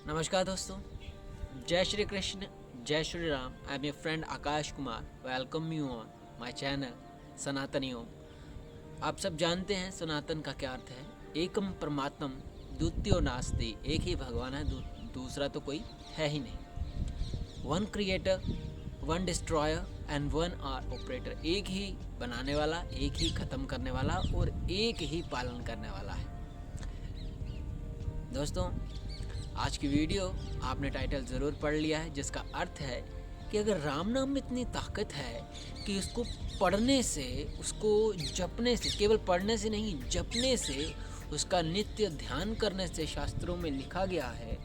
नमस्कार दोस्तों, जय श्री कृष्ण, जय Shri Ram. I am your friend Akash Kumar. Welcome you on my channel सनातनी ओम। आप सब जानते हैं सनातन का क्या अर्थ है। एकम परमात्मम द्वितीयो नास्ति। एक ही भगवान है, दूसरा तो कोई है ही नहीं। One creator, one destroyer and one आर ऑपरेटर। एक ही बनाने वाला, एक ही ख़त्म करने वाला और एक ही पालन करने वाला है। दोस्तों, आज की वीडियो आपने टाइटल ज़रूर पढ़ लिया है, जिसका अर्थ है कि अगर राम नाम में इतनी ताकत है कि उसको पढ़ने से, उसको जपने से, केवल पढ़ने से नहीं जपने से, उसका नित्य ध्यान करने से शास्त्रों में लिखा गया है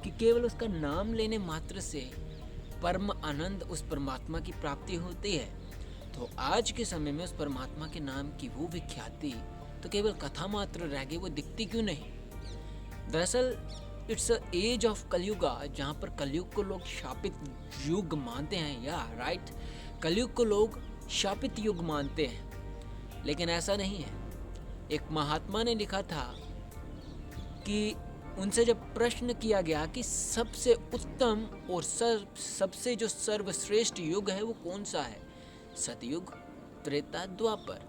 कि केवल उसका नाम लेने मात्र से परम आनंद उस परमात्मा की प्राप्ति होती है। तो आज के समय में उस परमात्मा के नाम की वो विख्याति तो केवल कथा मात्र रह गई, वो दिखती क्यों नहीं। दरअसल it's a age of Kaliyuga, जहाँ पर कलयुग को लोग शापित युग मानते हैं। या राइट, कलयुग को लोग शापित युग मानते हैं, लेकिन ऐसा नहीं है। एक महात्मा ने लिखा था कि उनसे जब प्रश्न किया गया कि सबसे उत्तम और सबसे जो सर्वश्रेष्ठ युग है वो कौन सा है, सतयुग, त्रेता, द्वापर।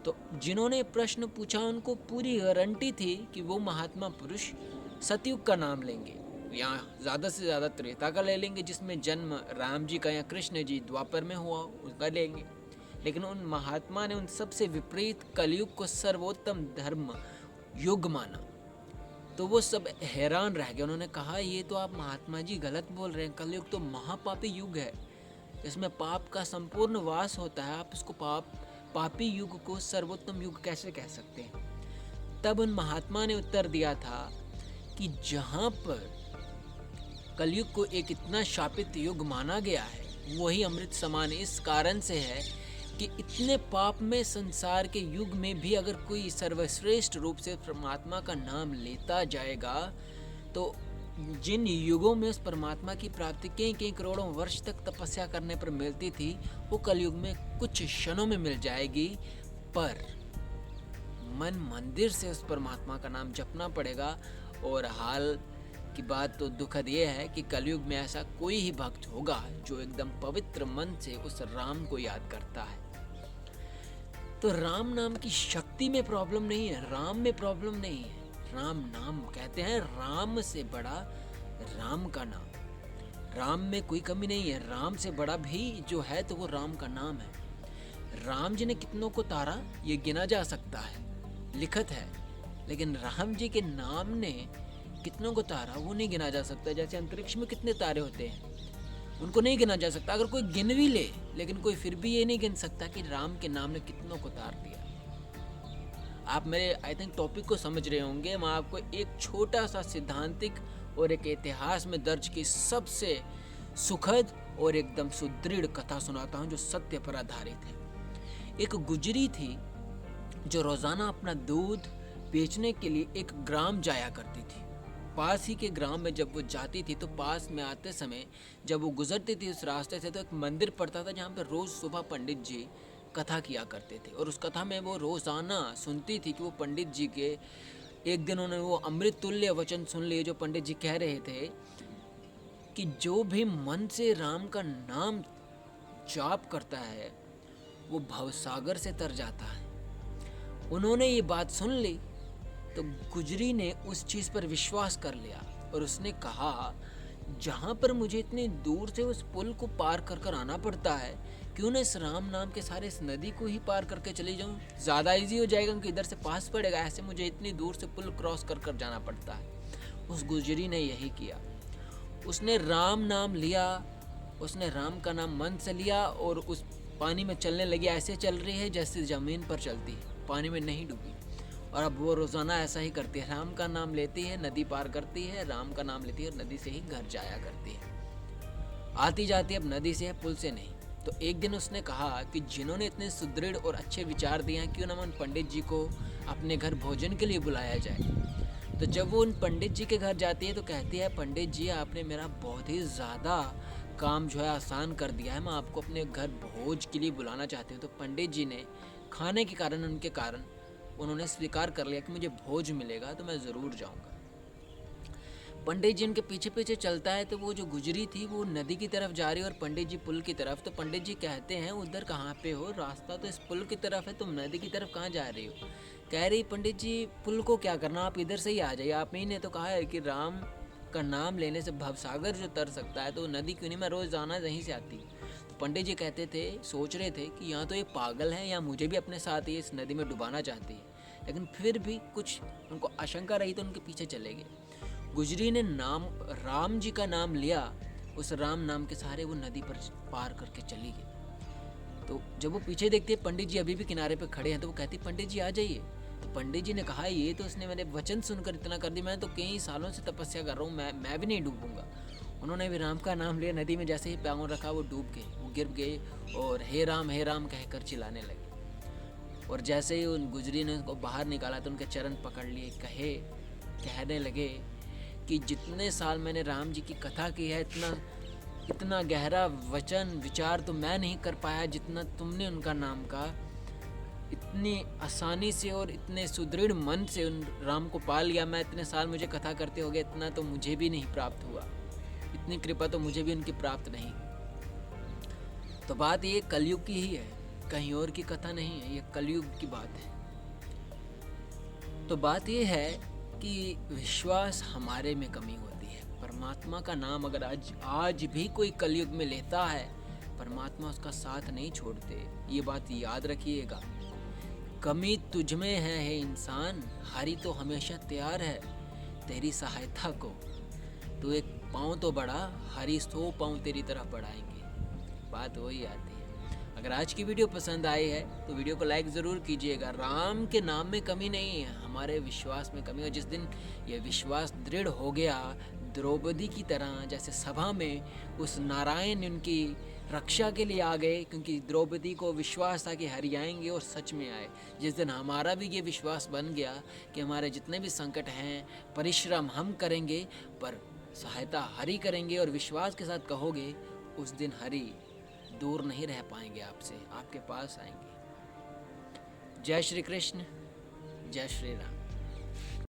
तो जिन्होंने प्रश्न पूछा उनको पूरी गारंटी थी कि वो महात्मा पुरुष सतयुग का नाम लेंगे, या ज़्यादा से ज़्यादा त्रेता का ले लेंगे जिसमें जन्म राम जी का या कृष्ण जी द्वापर में हुआ उसका लेंगे। लेकिन उन महात्मा ने उन सबसे विपरीत कलयुग को सर्वोत्तम धर्म युग माना। तो वो सब हैरान रह गए। उन्होंने कहा, ये तो आप महात्मा जी गलत बोल रहे हैं, कलयुग तो महापापी युग है, इसमें पाप का संपूर्ण वास होता है, आप इसको पापी युग को सर्वोत्तम युग कैसे कह सकते हैं। तब उन महात्मा ने उत्तर दिया था कि जहाँ पर कलयुग को एक इतना शापित युग माना गया है वही अमृत समान इस कारण से है कि इतने पाप में संसार के युग में भी अगर कोई सर्वश्रेष्ठ रूप से परमात्मा का नाम लेता जाएगा तो जिन युगों में उस परमात्मा की प्राप्ति कई कई करोड़ों वर्ष तक तपस्या करने पर मिलती थी वो कलयुग में कुछ क्षणों में मिल जाएगी। पर मन मंदिर से उस परमात्मा का नाम जपना पड़ेगा। और हाल की बात तो दुखद ये है कि कलयुग में ऐसा कोई ही भक्त होगा जो एकदम पवित्र मन से उस राम को याद करता है। तो राम नाम की शक्ति में प्रॉब्लम नहीं है, राम में प्रॉब्लम नहीं है। राम नाम कहते हैं, राम से बड़ा राम का नाम, राम में कोई कमी नहीं है। राम से बड़ा भी जो है तो वो राम का नाम है। राम जी ने कितनों को तारा ये गिना जा सकता है, लिखत है, लेकिन राम जी के नाम ने कितनों को तारा वो नहीं गिना जा सकता। जैसे अंतरिक्ष में कितने तारे होते हैं उनको नहीं गिना जा सकता, अगर कोई गिन भी ले लेकिन कोई फिर भी ये नहीं गिन सकता कि राम के नाम ने कितनों को तार दिया। आप मेरे आई थिंक टॉपिक को समझ रहे होंगे। मैं आपको एक छोटा सा सिद्धांतिक और एक इतिहास में दर्ज की सबसे सुखद और एकदम सुदृढ़ कथा सुनाता हूँ जो सत्य पर आधारित है। एक गुजरी थी जो रोजाना अपना दूध बेचने के लिए एक ग्राम जाया करती थी। पास ही के ग्राम में जब वो जाती थी तो पास में आते समय जब वो गुजरती थी उस रास्ते से तो एक मंदिर पड़ता था जहाँ पर रोज सुबह पंडित जी कथा किया करते थे। और उस कथा में वो रोजाना सुनती थी कि वो पंडित जी के एक दिन उन्होंने वो अमृत तुल्य वचन सुन लिए जो पंडित जी कह रहे थे कि जो भी मन से राम का नाम जाप करता है वो भवसागर से तर जाता है। उन्होंने ये बात सुन ली तो गुजरी ने उस चीज़ पर विश्वास कर लिया और उसने कहा, जहाँ पर मुझे इतनी दूर से उस पुल को पार कर कर आना पड़ता है, क्यों ना इस राम नाम के सारे इस नदी को ही पार करके चली जाऊँ, ज़्यादा इजी हो जाएगा क्योंकि इधर से पास पड़ेगा, ऐसे मुझे इतनी दूर से पुल क्रॉस कर कर जाना पड़ता है। उस गुजरी ने यही किया, उसने राम नाम लिया, उसने राम का नाम मन से लिया और उस पानी में चलने लगी। ऐसे चल रही है जैसे ज़मीन पर चलती है, पानी में नहीं डूबी। और अब वो रोज़ाना ऐसा ही करती है, राम का नाम लेती है, नदी पार करती है, राम का नाम लेती है और नदी से ही घर जाया करती है। आती जाती अब नदी से है, पुल से नहीं। तो एक दिन उसने कहा कि जिन्होंने इतने सुदृढ़ और अच्छे विचार दिए हैं, क्यों ना उन पंडित जी को अपने घर भोजन के लिए बुलाया जाए। तो जब वो उन पंडित जी के घर जाती है तो कहती है, पंडित जी आपने मेरा बहुत ही ज़्यादा काम जो है आसान कर दिया है, मैं आपको अपने घर भोज के लिए बुलाना चाहती हूँ। तो पंडित जी ने खाने के कारण, उनके कारण उन्होंने स्वीकार कर लिया कि मुझे भोज मिलेगा तो मैं ज़रूर जाऊँगा। पंडित जी उनके पीछे पीछे चलता है तो वो जो गुजरी थी वो नदी की तरफ जा रही है और पंडित जी पुल की तरफ। तो पंडित जी कहते हैं उधर कहाँ पे हो, रास्ता तो इस पुल की तरफ है, तुम नदी की तरफ कहाँ जा रही हो। कह रही पंडित जी पुल को क्या करना, आप इधर से ही आ जाइए, आप ही ने तो कहा है कि राम का नाम लेने से भवसागर जो तर सकता है, तो नदी क्यों नहीं, मैं रोज़ जाना यहीं से आती। तो पंडित जी कहते थे, सोच रहे थे कि यहाँ तो ये पागल है या मुझे भी अपने साथ ही इस नदी में डुबाना चाहती है, लेकिन फिर भी कुछ उनको आशंका रही तो उनके पीछे चले गए। गुजरी ने नाम राम जी का नाम लिया, उस राम नाम के सहारे वो नदी पर पार करके चली गई। तो जब वो पीछे देखती है पंडित जी अभी भी किनारे पे खड़े हैं, तो वो कहती पंडित जी आ जाइए। तो पंडित जी ने कहा ये तो उसने मेरे वचन सुनकर इतना कर दी, मैं तो कई सालों से तपस्या कर रहा हूँ, मैं भी नहीं डूबूंगा। उन्होंने भी राम का नाम लिया, नदी में जैसे ही पाँव रखा वो डूब गए, वो गिर गए और हे राम कहकर चिल्लाने लगे। और जैसे ही उन गुजरी ने उनको बाहर निकाला तो उनके चरण पकड़ लिए, कहने लगे कि जितने साल मैंने राम जी की कथा की है, इतना गहरा वचन विचार तो मैं नहीं कर पाया जितना तुमने उनका नाम का इतनी आसानी से और इतने सुदृढ़ मन से उन राम को पा लिया। मैं इतने साल मुझे कथा करते हो गए, इतना तो मुझे भी नहीं प्राप्त हुआ, इतनी कृपा तो मुझे भी उनकी प्राप्त नहीं। तो बात ये कलयुग की ही है, कहीं और की कथा नहीं है, ये कलयुग की बात है। तो बात ये है कि विश्वास हमारे में कमी होती है। परमात्मा का नाम अगर आज भी कोई कलयुग में लेता है, परमात्मा उसका साथ नहीं छोड़ते, ये बात याद रखिएगा। कमी तुझ में है इंसान, हरि तो हमेशा तैयार है तेरी सहायता को। तो एक पाँव तो बढ़ा, हरि 100 पाँव तेरी तरफ बढ़ाएंगे। बात वही आती है। अगर आज की वीडियो पसंद आई है तो वीडियो को लाइक ज़रूर कीजिएगा। राम के नाम में कमी नहीं है, हमारे विश्वास में कमी है। जिस दिन ये विश्वास दृढ़ हो गया, द्रौपदी की तरह जैसे सभा में उस नारायण उनकी रक्षा के लिए आ गए, क्योंकि द्रौपदी को विश्वास था कि हरि आएंगे और सच में आए। जिस दिन हमारा भी ये विश्वास बन गया कि हमारे जितने भी संकट हैं, परिश्रम हम करेंगे पर सहायता हरि करेंगे और विश्वास के साथ कहोगे, उस दिन हरि दूर नहीं रह पाएंगे आपसे, आपके पास आएंगे। जय श्री कृष्ण, जय श्री राम।